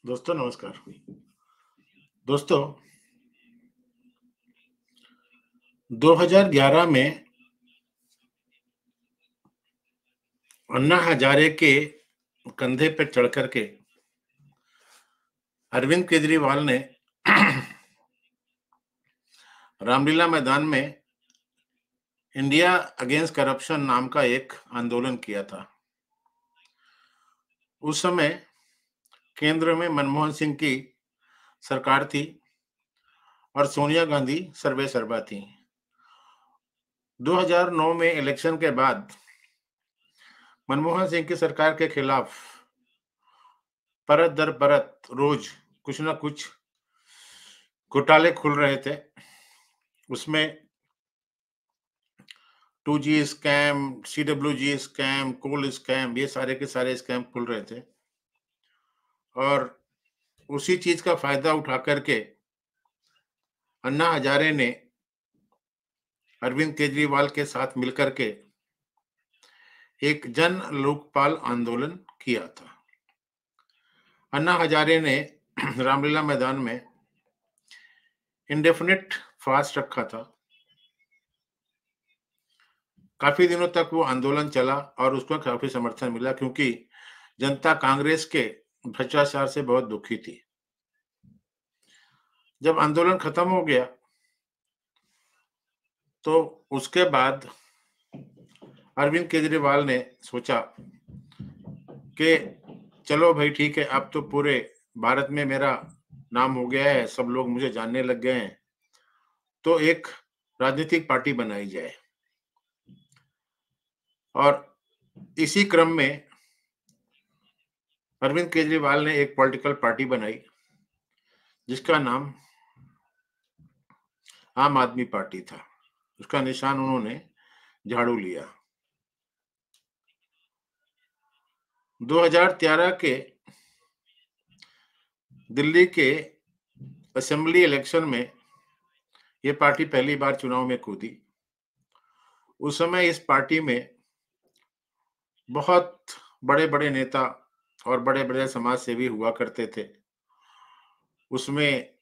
दोस्तों नमस्कार। दोस्तों 2011 में अन्ना हजारे के कंधे पे चढ़ कर के अरविंद केजरीवाल ने रामलीला मैदान में इंडिया अगेंस्ट करप्शन नाम का एक आंदोलन किया था। उस समय केंद्र में मनमोहन सिंह की सरकार थी और सोनिया गांधी सर्वेसर्वा थी। 2009 में इलेक्शन के बाद मनमोहन सिंह की सरकार के खिलाफ परत दर परत रोज कुछ ना कुछ घोटाले खुल रहे थे। उसमें 2G स्कैम, CWG स्कैम, कोल स्कैम, ये सारे के सारे स्कैम खुल रहे थे और उसी चीज का फायदा उठा करके अन्ना हजारे ने अरविंद केजरीवाल के साथ मिलकर के एक जन लोकपाल आंदोलन किया था। अन्ना हजारे ने रामलीला मैदान में इंडेफिनिट फास्ट रखा था। काफी दिनों तक वो आंदोलन चला और उसको काफी समर्थन मिला क्योंकि जनता कांग्रेस के भ्रष्टाचार से बहुत दुखी थी। जब आंदोलन खत्म हो गया तो उसके बाद अरविंद केजरीवाल ने सोचा कि चलो भाई ठीक है, अब तो पूरे भारत में मेरा नाम हो गया है, सब लोग मुझे जानने लग गए हैं, तो एक राजनीतिक पार्टी बनाई जाए। और इसी क्रम में अरविंद केजरीवाल ने एक पॉलिटिकल पार्टी बनाई जिसका नाम आम आदमी पार्टी था। उसका निशान उन्होंने झाड़ू लिया। 2013 के दिल्ली के असेंबली इलेक्शन में ये पार्टी पहली बार चुनाव में कूदी। उस समय इस पार्टी में बहुत बड़े-बड़े नेता और बड़े-बड़े समाज सेवी हुआ करते थे। उसमें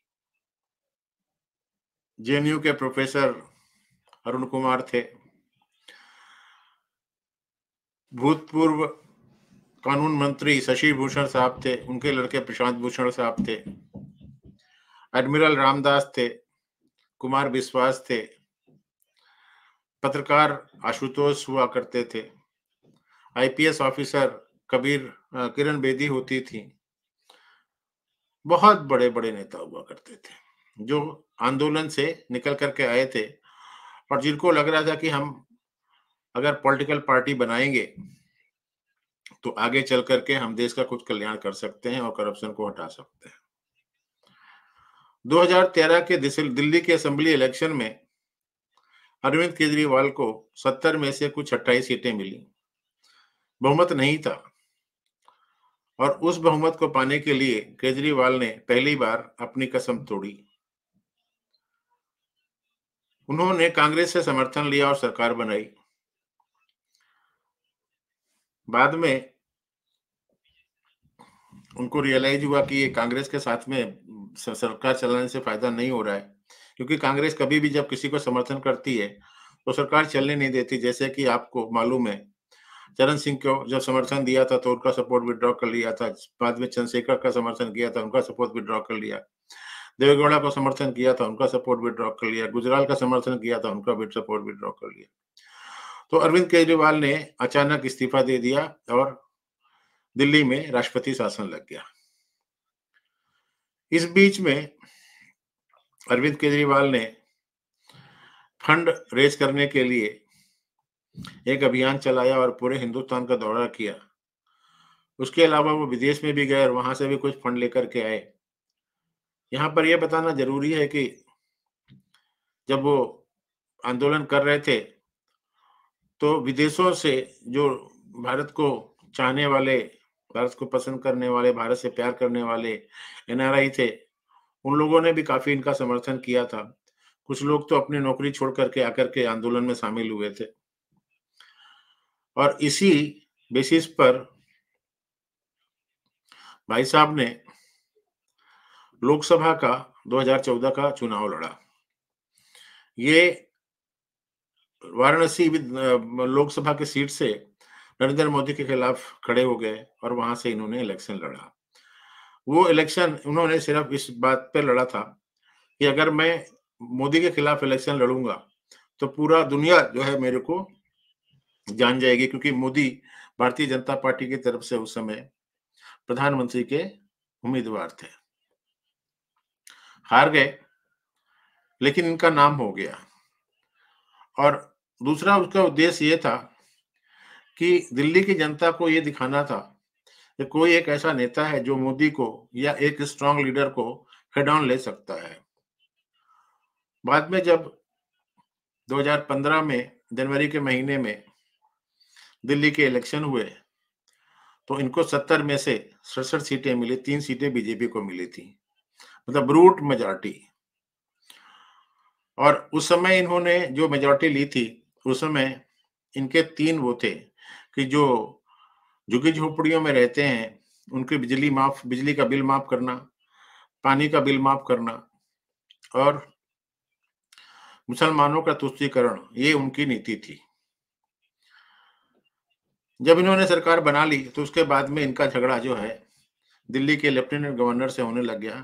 जेएनयू के प्रोफेसर अरुण कुमार थे, भूतपूर्व कानून मंत्री शशि भूषण साहब थे, उनके लड़के प्रशांत भूषण साहब थे, एडमिरल रामदास थे, कुमार विश्वास थे, पत्रकार आशुतोष हुआ करते थे, आईपीएस ऑफिसर किरण बेदी होती थी। बहुत बड़े-बड़े नेता हुआ करते थे जो आंदोलन से निकल करके आए थे और जिनको लग रहा था कि हम अगर पॉलिटिकल पार्टी बनाएंगे तो आगे चल करके हम देश का कुछ कल्याण कर सकते हैं और करप्शन को हटा सकते हैं। 2013 के दिल्ली के असेंबली इलेक्शन में अरविंद केजरीवाल को 70 में से कुछ 28 सीटें मिली। बहुमत नहीं था और उस बहुमत को पाने के लिए केजरीवाल ने पहली बार अपनी कसम तोड़ी। उन्होंने कांग्रेस से समर्थन लिया और सरकार बनाई। बाद में उनको रियलाइज हुआ कि ये कांग्रेस के साथ में सरकार चलाने से फायदा नहीं हो रहा है, क्योंकि कांग्रेस कभी भी जब किसी को समर्थन करती है तो सरकार चलने नहीं देती। जैसे कि आपको मालूम है, चरण सिंह को जब समर्थन दिया था तो उनका सपोर्ट विड्रॉ कर लिया था। बाद में चंद्रशेखर का समर्थन किया था, उनका सपोर्ट विड्रॉ कर लिया। देवेगौड़ा को समर्थन किया था, उनका सपोर्ट विड्रॉ कर लिया। गुजराल का समर्थन किया था, उनका सपोर्ट विड्रॉ कर लिया। तो अरविंद केजरीवाल ने अचानक इस्तीफा दे दिया और दिल्ली में राष्ट्रपति शासन लग गया। इस बीच में अरविंद केजरीवाल ने फंड रेज करने के लिए एक अभियान चलाया और पूरे हिंदुस्तान का दौरा किया। उसके अलावा वो विदेश में भी गए और वहां से भी कुछ फंड लेकर के आए। यहाँ पर यह बताना जरूरी है कि जब वो आंदोलन कर रहे थे तो विदेशों से जो भारत को चाहने वाले, भारत को पसंद करने वाले, भारत से प्यार करने वाले एनआरआई थे, उन लोगों ने भी काफी इनका समर्थन किया था। कुछ लोग तो अपनी नौकरी छोड़ करके आकर के आंदोलन में शामिल हुए थे और इसी बेसिस पर भाई साहब ने लोकसभा का 2014 का चुनाव लड़ा। ये वाराणसी लोकसभा की सीट से नरेंद्र मोदी के खिलाफ खड़े हो गए और वहां से इन्होंने इलेक्शन लड़ा। वो इलेक्शन उन्होंने सिर्फ इस बात पे लड़ा था कि अगर मैं मोदी के खिलाफ इलेक्शन लड़ूंगा तो पूरा दुनिया जो है मेरे को जान जाएगी, क्योंकि मोदी भारतीय जनता पार्टी की तरफ से उस समय प्रधानमंत्री के उम्मीदवार थे। हार गए, लेकिन इनका नाम हो गया। और दूसरा उसका उद्देश्य ये था कि दिल्ली की जनता को ये दिखाना था कि कोई एक ऐसा नेता है जो मोदी को या एक स्ट्रांग लीडर को हेड ऑन ले सकता है। बाद में जब 2015 में जनवरी के महीने में दिल्ली के इलेक्शन हुए तो इनको 70 में से 67 सीटें मिली, 3 सीटें बीजेपी को मिली थी, मतलब ब्रूट मेजॉरिटी। और उस समय इन्होंने जो मेजॉरिटी ली थी, उस समय इनके 3 वो थे कि जो झुग्गी-झोपड़ियों में रहते हैं, उनकी बिजली का बिल माफ करना, पानी का बिल माफ करना और मुसलमानों का तुष्टीकरण, ये उनकी नीति थी। जब इन्होंने सरकार बना ली तो उसके बाद में इनका झगड़ा जो है दिल्ली के लेफ्टिनेंट गवर्नर से होने लग गया।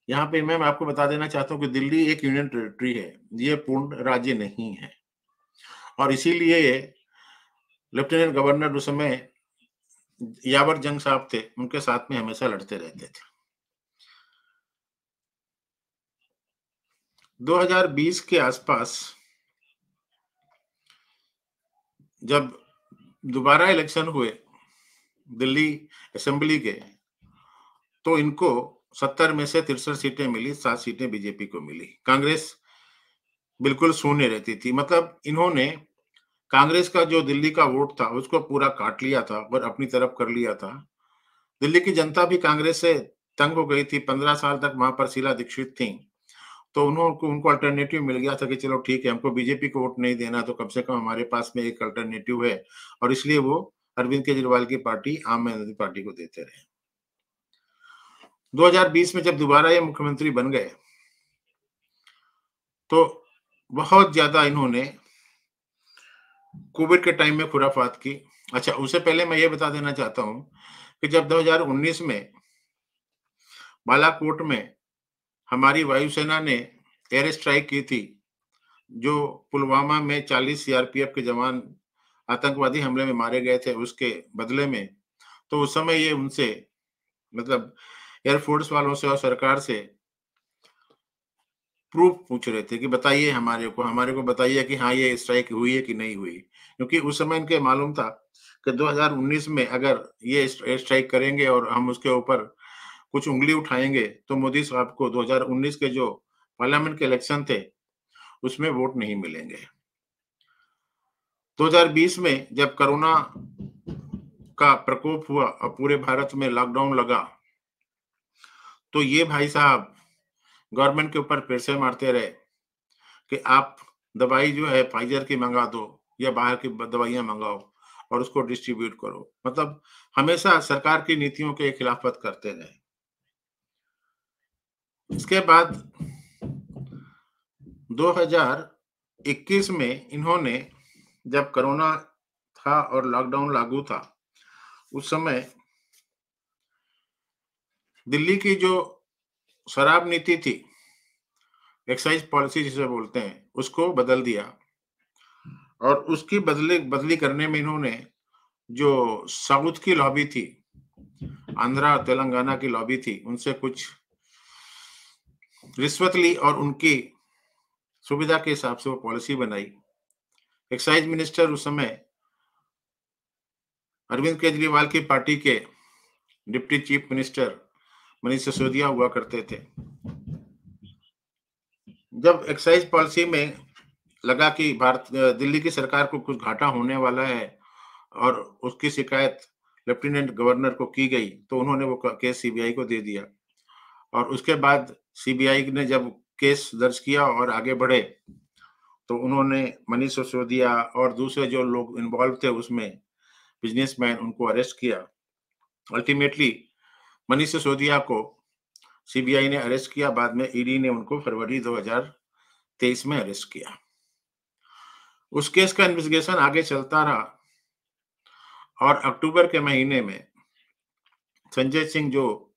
यहाँ पे मैं आपको बता देना चाहता हूँ कि दिल्ली एक यूनियन टेरिटरी है, ये पूर्ण राज्य नहीं है। और इसीलिए ये लेफ्टिनेंट गवर्नर उस समय यावर जंग साहब थे, उनके साथ में हमेशा लड़ते रहते थे। 2020 के आसपास जब दोबारा इलेक्शन हुए दिल्ली असेंबली के, तो इनको 70 में से 63 सीटें मिली, 7 सीटें बीजेपी को मिली। कांग्रेस बिल्कुल शून्य रहती थी। मतलब इन्होंने कांग्रेस का जो दिल्ली का वोट था उसको पूरा काट लिया था और अपनी तरफ कर लिया था। दिल्ली की जनता भी कांग्रेस से तंग हो गई थी। 15 साल तक वहां पर शीला दीक्षित थी, तो उनको अल्टरनेटिव मिल गया था कि चलो ठीक है, हमको बीजेपी को वोट नहीं देना, तो कम से कम हमारे पास में एक अल्टरनेटिव है। और इसलिए वो अरविंद केजरीवाल की पार्टी आम आदमी पार्टी को देते रहे। 2020 में जब दोबारा ये मुख्यमंत्री बन गए तो बहुत ज्यादा इन्होंने कोविड के टाइम में खुराफात की। अच्छा, उससे पहले मैं ये बता देना चाहता हूँ कि जब 2019 में बालाकोट में हमारी वायुसेना ने एयर स्ट्राइक की थी, जो पुलवामा में 40 सीआरपीएफ के जवान आतंकवादी हमले में मारे गए थे, उसके बदले में, तो उस समय ये उनसे, मतलब एयरफोर्स वालों से और सरकार से प्रूफ पूछ रहे थे कि बताइए हमारे को बताइए कि हाँ, ये स्ट्राइक हुई है कि नहीं हुई। क्योंकि उस समय इनके मालूम था कि 2019 में अगर ये एयर स्ट्राइक करेंगे और हम उसके ऊपर कुछ उँगली उठाएँगे, तो मोदी साहब को 2019 के जो पार्लियामेंट के इलेक्शन थे, उसमें वोट नहीं मिलेंगे। 2020 में जब कोरोना का प्रकोप हुआ और पूरे भारत में लॉकडाउन लगा, तो ये भाई साहब गवर्नमेंट के ऊपर पैसे मारते रहे कि आप दवाई जो है फाइजर की मंगा दो या बाहर की दवाइयाँ मंगाओ और उसको डिस्ट्रीब्यूट करो। मतलब हमेशा सरकार की नीतियों के खिलाफत करते रहे। इसके बाद 2021 में इन्होंने, जब कोरोना था और लॉकडाउन लागू था, उस समय दिल्ली की जो शराब नीति थी, एक्साइज पॉलिसी जिसे बोलते हैं, उसको बदल दिया। और उसकी बदली करने में इन्होंने जो साउथ की लॉबी थी, आंध्रा तेलंगाना की लॉबी थी, उनसे कुछ रिश्वत ली और उनकी सुविधा के हिसाब से वो पॉलिसी बनाई। एक्साइज मिनिस्टर उस समय अरविंद केजरीवाल की पार्टी के deputy chief minister Manish Sisodia हुआ करते थे। जब एक्साइज पॉलिसी में लगा कि दिल्ली की सरकार को कुछ घाटा होने वाला है और उसकी शिकायत लेफ्टिनेंट गवर्नर को की गई, तो उन्होंने वो केस सीबीआई को दे दिया। और उसके बाद सीबीआई ने जब केस दर्ज किया और आगे बढ़े, तो उन्होंने मनीष सिसोदिया और दूसरे जो लोग इन्वॉल्व थे उसमें, बिजनेसमैन, उनको अरेस्ट किया। अल्टीमेटली मनीष सिसोदिया को सीबीआई ने अरेस्ट किया, बाद में ईडी ने उनको फरवरी 2023 में अरेस्ट किया। उस केस का इन्वेस्टिगेशन आगे चलता रहा और अक्टूबर के महीने में संजय सिंह, जो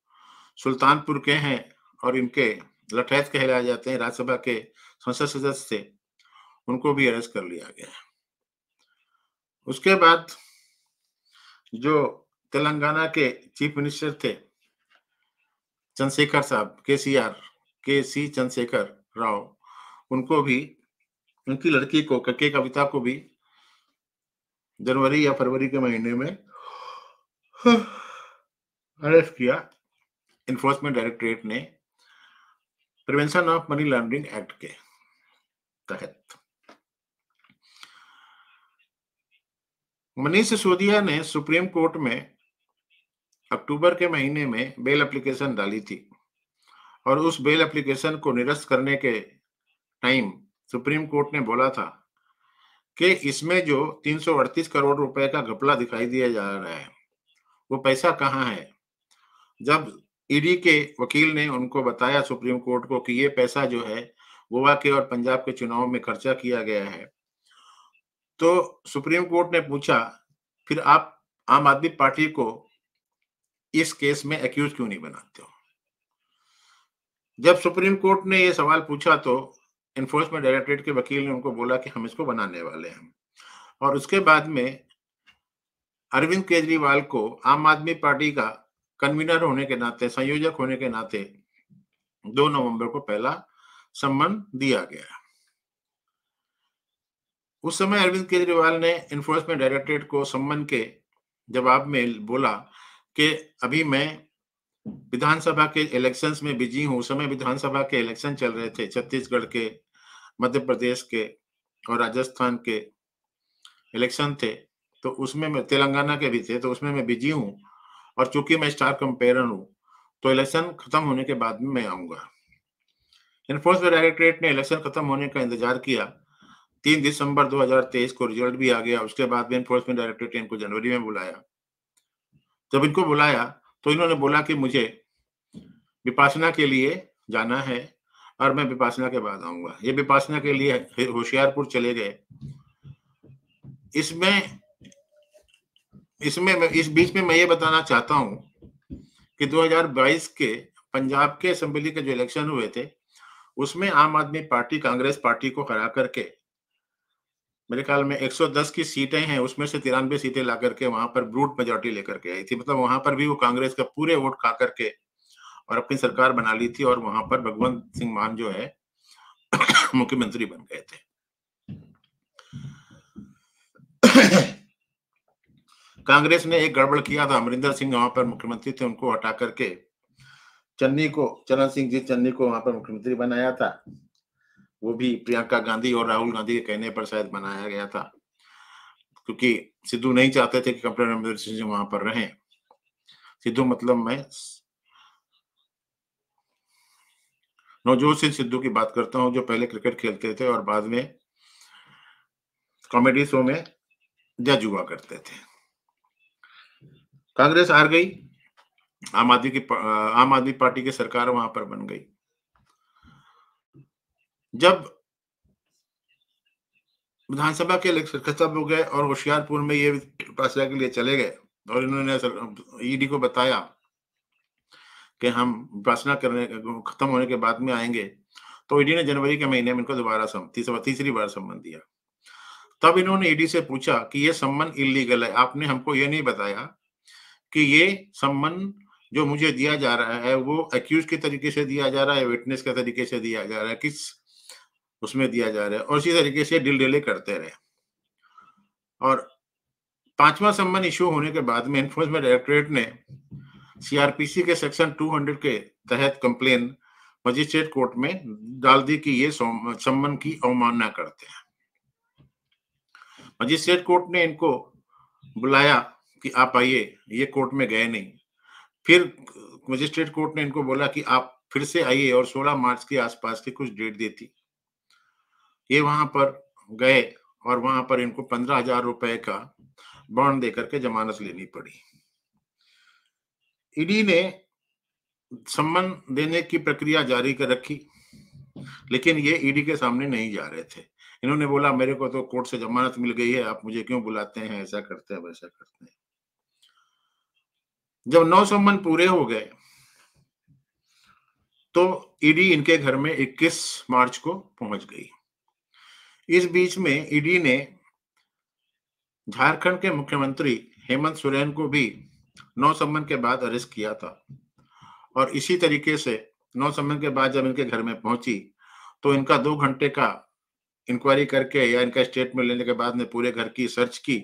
सुल्तानपुर के हैं और इनके लठैत कहलाए जाते हैं, राज्यसभा के संसद सदस्य थे, उनको भी अरेस्ट कर लिया गया। उसके बाद जो तेलंगाना के चीफ मिनिस्टर थे चंद्रशेखर साहब, के सी चंद्रशेखर राव, उनको भी, उनकी लड़की को, के कविता को भी जनवरी या फरवरी के महीने में अरेस्ट किया इन्फोर्समेंट डायरेक्टरेट ने prevention of money laundering act के तहत। मनीष सिसोदिया ने सुप्रीम कोर्ट में अक्टूबर के महीने में बेल एप्लीकेशन डाली थी और उस बेल एप्लीकेशन को निरस्त करने के टाइम सुप्रीम कोर्ट ने बोला था कि इसमें जो 338 करोड़ रुपए का घपला दिखाई दिया जा रहा है, वो पैसा कहाँ है। जब ईडी के वकील ने उनको बताया सुप्रीम कोर्ट को कि ये पैसा जो है गोवा के और पंजाब के चुनाव में खर्चा किया गया है, तो सुप्रीम कोर्ट ने पूछा, फिर आप आम आदमी पार्टी को इस केस में एक्यूज क्यों नहीं बनाते हो। जब सुप्रीम कोर्ट ने ये सवाल पूछा तो एनफोर्समेंट डायरेक्टरेट के वकील ने उनको बोला कि हम इसको बनाने वाले हैं। और उसके बाद में अरविंद केजरीवाल को आम आदमी पार्टी का कन्वीनर होने के नाते, संयोजक होने के नाते 2 नवंबर को पहला सम्मन दिया गया। उस समय अरविंद केजरीवाल ने एनफोर्समेंट डायरेक्टरेट को सम्मन के जवाब में बोला कि अभी मैं विधानसभा के इलेक्शंस में बिजी हूं। उस समय विधानसभा के इलेक्शन चल रहे थे, छत्तीसगढ़ के, मध्य प्रदेश के और राजस्थान के इलेक्शन थे, तो उसमें मैं, तेलंगाना के भी थे, तो उसमें मैं बिजी हूं और चूंकि मैं स्टार कंपेयरर हूं तो इलेक्शन खत्म होने के बाद में मैं आऊंगा। एनफोर्समेंट डायरेक्टरेट ने इलेक्शन खत्म होने का इंतजार किया। 3 दिसंबर 2023 को रिजल्ट भी आ गया। उसके बाद भी एनफोर्समेंट डायरेक्टरेट ने इनको जनवरी में बुलाया। जब इनको बुलाया तो इन्होंने बोला कि मुझे विपासना के लिए जाना है और मैं विपासना के बाद आऊंगा। ये विपासना के लिए होशियारपुर चले गए। इसमें इस बीच में मैं ये बताना चाहता हूं कि 2022 के पंजाब के असेंबली के जो इलेक्शन हुए थे, उसमें आम आदमी पार्टी कांग्रेस पार्टी को हरा करके, मेरे ख्याल में 110 की सीटें हैं, उसमें से 93 सीटें ला करके वहां पर ब्रूट मेजोरिटी लेकर के आई थी। मतलब वहां पर भी वो कांग्रेस का पूरे वोट खा करके और अपनी सरकार बना ली थी और वहां पर भगवंत सिंह मान जो है मुख्यमंत्री बन गए थे। कांग्रेस ने एक गड़बड़ किया था। अमरिंदर सिंह वहां पर मुख्यमंत्री थे, उनको हटा करके चरण सिंह जी चन्नी को वहां पर मुख्यमंत्री बनाया था। वो भी प्रियंका गांधी और राहुल गांधी के कहने पर शायद बनाया गया था, क्योंकि सिद्धू नहीं चाहते थे कि कैप्टन अमरिंदर सिंह जी वहां पर रहें। सिद्धू मतलब मैं नवजोत सिंह सिद्धू की बात करता हूं, जो पहले क्रिकेट खेलते थे और बाद में कॉमेडी शो में जज हुआ करते थे। कांग्रेस हार गई, आम आदमी पार्टी की सरकार वहां पर बन गई। जब विधानसभा के इलेक्शन खत्म हो गए और होशियारपुर में ये फैसला के लिए चले गए और इन्होंने ईडी को बताया कि हम विपासना करने खत्म होने के बाद में आएंगे, तो ईडी ने जनवरी के महीने में इनको दोबारा तीसरी बार सम्मन दिया। तब इन्होंने ईडी से पूछा कि ये सम्मन इलीगल है, आपने हमको ये नहीं बताया कि ये सम्मन जो मुझे दिया जा रहा है वो एक्यूज के तरीके से दिया जा रहा है, विटनेस के तरीके से दिया जा रहा है, किस उसमें दिया जा रहा है। और इसी तरीके से डिल डिले करते रहे। और 5वां सम्मन इशू होने के बाद में एनफोर्समेंट डायरेक्टरेट ने सीआरपीसी के सेक्शन 200 के तहत कंप्लेन मजिस्ट्रेट कोर्ट में डाल दी कि ये सम्मन की अवमानना करते हैं। मजिस्ट्रेट कोर्ट ने इनको बुलाया कि आप आइए, ये कोर्ट में गए नहीं। फिर मजिस्ट्रेट कोर्ट ने इनको बोला कि आप फिर से आइए और 16 मार्च के आसपास की कुछ डेट दी थी। ये वहां पर गए और वहां पर इनको 15,000 रुपए का बॉन्ड देकर के जमानत लेनी पड़ी। ईडी ने सम्मन देने की प्रक्रिया जारी कर रखी, लेकिन ये ईडी के सामने नहीं जा रहे थे। इन्होंने बोला मेरे को तो कोर्ट से जमानत मिल गई है, आप मुझे क्यों बुलाते हैं, ऐसा करते हैं, वैसा करते हैं। जब 9 सम्मन पूरे हो गए, तो ईडी इनके घर में 21 मार्च को पहुंच गई। इस बीच में ईडी ने झारखंड के मुख्यमंत्री हेमंत सोरेन को भी 9 सम्मन के बाद अरेस्ट किया था, और इसी तरीके से 9 सम्मन के बाद जब इनके घर में पहुंची, तो इनका 2 घंटे का इंक्वायरी करके या इनका स्टेटमेंट लेने के बाद में पूरे घर की सर्च की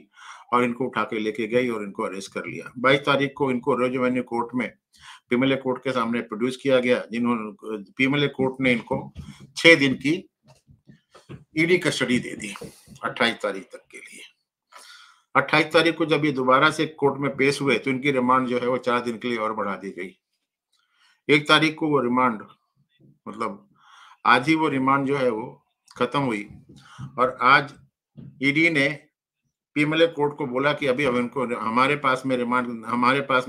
और इनको उठा के लेके गई और इनको अरेस्ट कर लिया। 22 तारीख को इनको रोज एवेन्यू कोर्ट में पीएमएलए कोर्ट के सामने प्रोड्यूस किया गया, जिन्होंने पीएमएलए कोर्ट ने इनको 6 दिन की ईडी कस्टडी दे दी 28 तारीख तक के लिए। 28 तारीख को जब ये दोबारा से कोर्ट में पेश हुए, तो इनकी रिमांड जो है वो 4 दिन के लिए और बढ़ा दी गई। 1 तारीख को वो रिमांड, मतलब आज ही वो रिमांड जो है वो खत्म हुई, और आज ईडी ने पीएमएलए कोर्ट को बोला कि अभी अब इनको हमारे पास में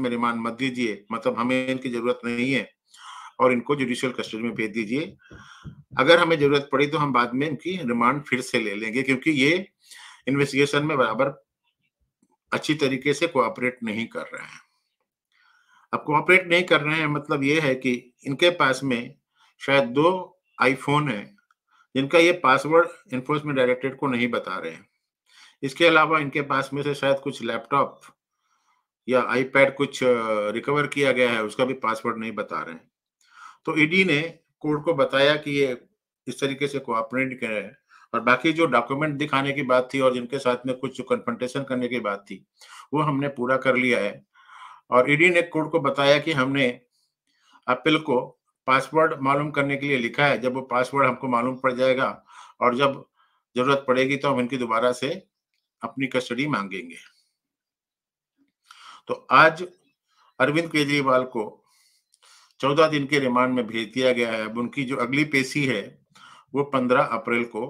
रिमांड मत दीजिए, मतलब हमें इनकी जरूरत नहीं है, और इनको जुडिशियल कस्टडी में भेज दीजिए। अगर हमें जरूरत पड़ी तो हम बाद में इनकी रिमांड फिर से ले लेंगे, क्योंकि ये इन्वेस्टिगेशन में बराबर अच्छी तरीके से कोऑपरेट नहीं कर रहे हैं। अब कोऑपरेट नहीं कर रहे हैं मतलब ये है कि इनके पास में शायद 2 आईफोन है, जिनका ये पासवर्ड एनफोर्समेंट डायरेक्टरेट को नहीं बता रहे हैं। इसके अलावा इनके पास में से शायद कुछ लैपटॉप या आईपैड कुछ रिकवर किया गया है, उसका भी पासवर्ड नहीं बता रहे हैं। तो ईडी ने कोर्ट को बताया कि ये इस तरीके से कोऑपरेट कर रहे हैं, और बाकी जो डॉक्यूमेंट दिखाने की बात थी और जिनके साथ में कुछ कन्फ्रंटेशन करने की बात थी, वो हमने पूरा कर लिया है। और ईडी ने कोर्ट को बताया कि हमने अपील को पासवर्ड मालूम करने के लिए लिखा है, जब वो पासवर्ड हमको मालूम पड़ जाएगा और जब जरूरत पड़ेगी तो हम इनकी दोबारा से अपनी कस्टडी मांगेंगे। तो आज अरविंद केजरीवाल को 14 दिन के रिमांड में भेज दिया गया है। अब उनकी जो अगली पेशी है वो 15 अप्रैल को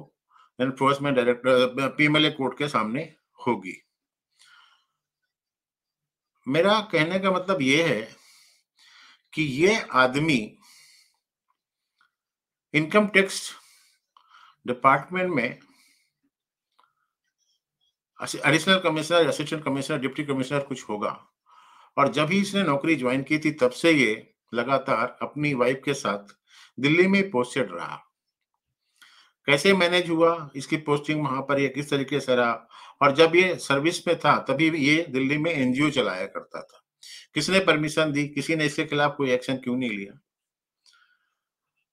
एनफोर्समेंट डायरेक्टर पीएमएलए कोर्ट के सामने होगी। मेरा कहने का मतलब ये है कि ये आदमी इनकम टैक्स डिपार्टमेंट में additional commissioner, assistant commissioner, deputy commissioner कुछ होगा, और जब ही इसने नौकरी ज्वाइन की थी तब से ये लगातार अपनी वाइफ के साथ दिल्ली में पोस्टेड रहा। कैसे मैनेज हुआ इसकी पोस्टिंग वहां पर, ये किस तरीके से रहा, और जब ये सर्विस में था तभी ये दिल्ली में एनजीओ चलाया करता था। किसने परमिशन दी, किसी ने इसके खिलाफ कोई एक्शन क्यों नहीं लिया?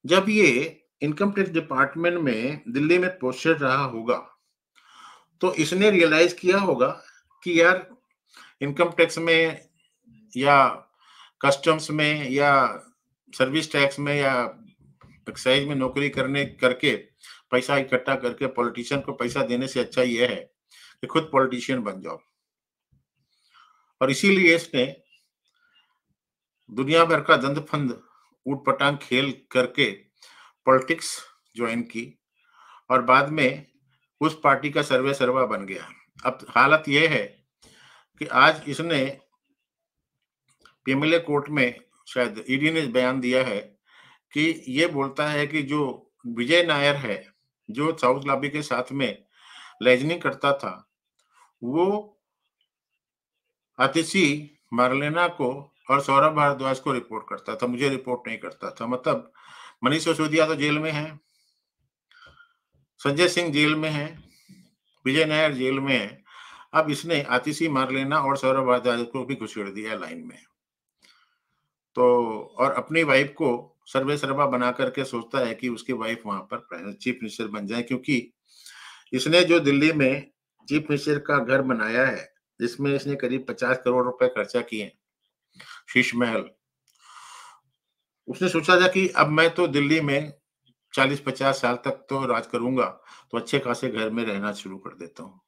जब ये इनकम टैक्स डिपार्टमेंट में दिल्ली में पोस्टेड रहा होगा, तो इसने रियलाइज किया होगा कि यार इनकम टैक्स में या कस्टम्स में या सर्विस टैक्स में या एक्साइज में नौकरी करके पैसा इकट्ठा करके पॉलिटिशियन को पैसा देने से अच्छा ये है कि खुद पॉलिटिशियन बन जाओ। और इसीलिए इसने दुनिया भर का दंड फंद ऊट-पटांग खेल करके पॉलिटिक्स ज्वाइन की, और बाद में उस पार्टी का सर्वे सर्वा बन गया। अब हालत यह है कि आज इसने पीएमएलए कोर्ट में, शायद ईडी ने बयान दिया है कि ये बोलता है कि जो विजय नायर है, जो साउथ लॉबी के साथ में लेजनिंग करता था, वो आतिशी मार्लेना को और सौरभ भारद्वाज को रिपोर्ट करता था, मुझे रिपोर्ट नहीं करता था। मतलब मनीष सिसोदिया तो जेल में है, संजय सिंह जेल में है, विजय नायर जेल में है। अब इसने आतिशी मार्लेना और सौरभ भारद्वाज को भी घुसेड़ दिया लाइन में। तो और अपनी वाइफ को सर्वे सर्वा बना करके सोचता है कि उसकी वाइफ वहां पर चीफ मिनिस्टर बन जाए, क्योंकि इसने जो दिल्ली में चीफ मिनिस्टर का घर बनाया है, जिसमें इसने करीब 50 करोड़ रुपए खर्चा किए, शीश महल, उसने सोचा था कि अब मैं तो दिल्ली में 40-50 साल तक तो राज करूंगा, तो अच्छे खासे घर में रहना शुरू कर देता हूँ।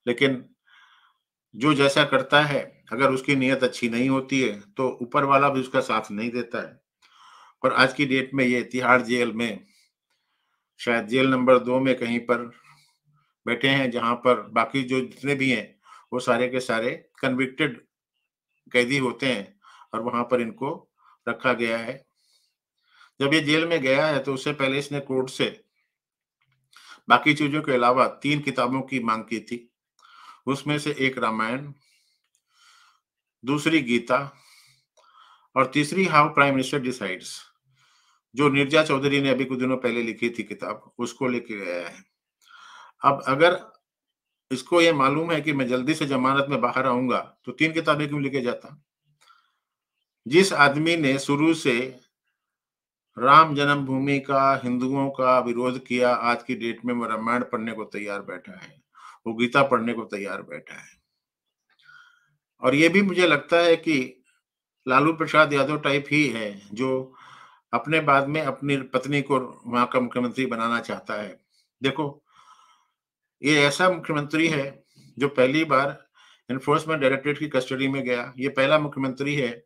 लेकिन जो जैसा करता है, अगर उसकी नीयत अच्छी नहीं होती है तो ऊपर वाला भी उसका साथ नहीं देता है। और आज की डेट में ये तिहाड़ जेल में, शायद जेल नंबर 2 में कहीं पर बैठे हैं, जहां पर बाकी जो जितने भी हैं वो सारे के सारे कन्विक्टेड कैदी होते हैं, और वहां पर इनको रखा गया है। जब ये जेल में गया है तो उससे पहले इसने कोर्ट से बाकी चीजों के अलावा 3 किताबों की मांग की थी। उसमें से एक रामायण, दूसरी गीता और तीसरी हाउ प्राइम मिनिस्टर डिसाइड्स, जो नीरजा चौधरी ने अभी कुछ दिनों पहले लिखी थी किताब, उसको लेके गया है। अब अगर इसको ये मालूम है कि मैं जल्दी से जमानत में बाहर आऊंगा तो 3 किताबें क्यों लेके जाता? जिस आदमी ने शुरू से राम जन्मभूमि का, हिंदुओं का विरोध किया, आज की डेट में वो रामायण पढ़ने को तैयार बैठा है, वो गीता पढ़ने को तैयार बैठा है। और ये भी मुझे लगता है कि लालू प्रसाद यादव टाइप ही है, जो अपने बाद में अपनी पत्नी को वहां का मुख्यमंत्री बनाना चाहता है। देखो, ये ऐसा मुख्यमंत्री है जो पहली बार एनफोर्समेंट डायरेक्टरेट की कस्टडी में गया। ये पहला मुख्यमंत्री है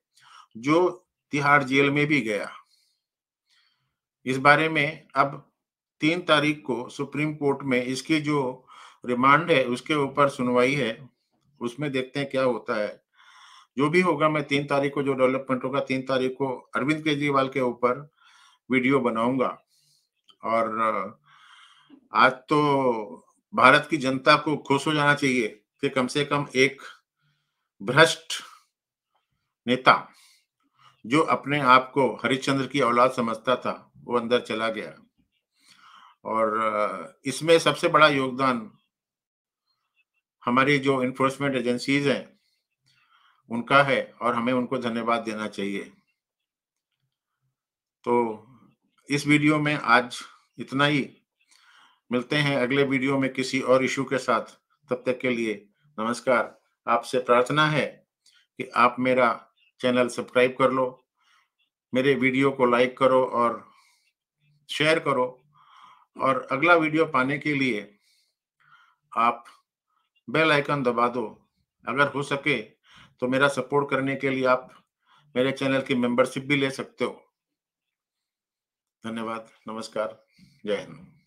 जो तिहाड़ जेल में भी गया। इस बारे में अब 3 तारीख को सुप्रीम कोर्ट में इसकी जो रिमांड है उसके ऊपर सुनवाई है, उसमें देखते हैं क्या होता है। जो भी होगा, मैं 3 तारीख को जो डेवलपमेंट होगा, 3 तारीख को अरविंद केजरीवाल के ऊपर वीडियो बनाऊंगा। और आज तो भारत की जनता को खुश हो जाना चाहिए कि कम से कम एक भ्रष्ट नेता, जो अपने आप को हरिश्चंद्र की औलाद समझता था, वो अंदर चला गया। और इसमें सबसे बड़ा योगदान हमारी जो एनफोर्समेंट एजेंसीज हैं उनका है, और हमें उनको धन्यवाद देना चाहिए। तो इस वीडियो में आज इतना ही। मिलते हैं अगले वीडियो में किसी और इशू के साथ। तब तक के लिए नमस्कार। आपसे प्रार्थना है कि आप मेरा चैनल सब्सक्राइब कर लो, मेरे वीडियो को लाइक करो और शेयर करो, और अगला वीडियो पाने के लिए आप बेल आइकन दबा दो। अगर हो सके तो मेरा सपोर्ट करने के लिए आप मेरे चैनल की मेंबरशिप भी ले सकते हो। धन्यवाद, नमस्कार, जय हिंद।